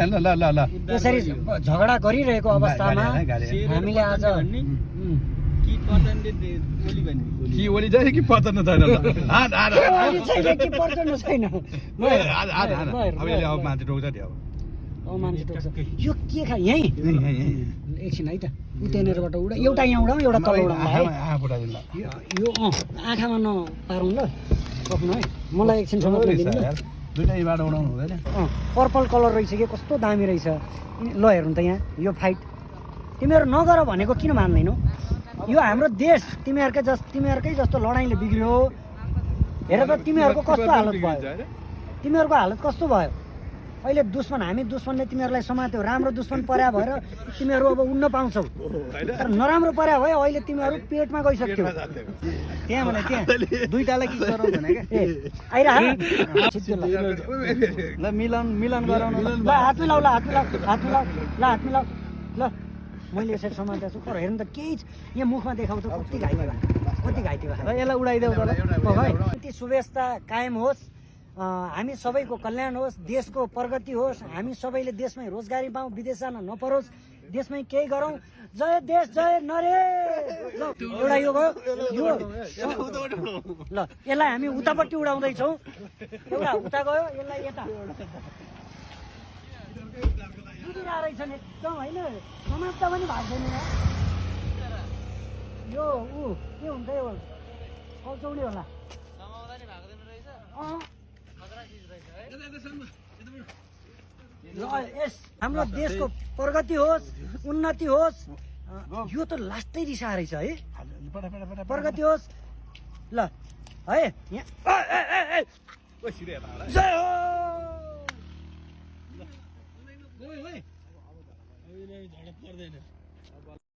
यसरी झगडा गरिरहेको अवस्थामा हामीले आज कि ओली चाहिँ कि पचन छैन के पर्दैन छैन अब मान्छे टोक्छ नि अब मान्छे टोक्छ यो के खा यहीँ एकछिन है त उतेनेरबाट उडा एउटा यहाँ उडाउँ एउटा तल उडाउँ है यो आँखामा नपारौँ ल सक्नु है मलाई एकछिनसम्म दुइटैबाट उडाउनु हुँदैन पर्पल कलर रहेछ कि कस्तो दामी रहेछ ल हेर्नु त यहाँ यो फाइट तिमीहरू नगर भनेको किन मान्दैनौ यो हाम्रो देश तिमीहरूकै जस्तो लडाइँले बिग्रियो हेर त तिमीहरूको कस्तो हालत भयो तिमीहरूको हालत कस्तो भयो अहिले दुश्मन हामी दुश्मनले तिमीहरूलाई समात्यो राम्रो दुश्मन पर्या भएर तिमीहरू अब उड्न पाउँछौ तर नराम्रो पर्या भयो अहिले तिमीहरू पेटमा गइसक्यौ त्यहाँ भने त्यहाँ दुईटालाई के गरौँ भने ए आइरा ल मिलन गराउनु ल हात मिलाऊ ल हात मिलाऊ हात मिलाऊ ल हात मिलाऊ ल मैले यसरी समातेको छु तर हेर्नु त केही यहाँ मुखमा देखाउ त कति घाइते भयो यसलाई उडाइदेऊ है शुभेच्छा कायम होस् हामी सबैको कल्याण होस् देशको प्रगति होस् हामी सबैले देशमै रोजगारी पाऊँ विदेश जान नपरोस् देशमै केही गरौँ जय देश जय नरे एउटा यो गयो ल यसलाई हामी उतापट्टि उडाउँदैछौँ एउटा उता गयो यसलाई यता रहेछ नि एकदम होइन समाप्त पनि भएको छैन यो के हुन्छ यो कल्चाउने होला यस हाम्रो देशको प्रगति होस् उन्नति होस् यो त लास्टै रिसा रहेछ है प्रगति होस् ल है जय हो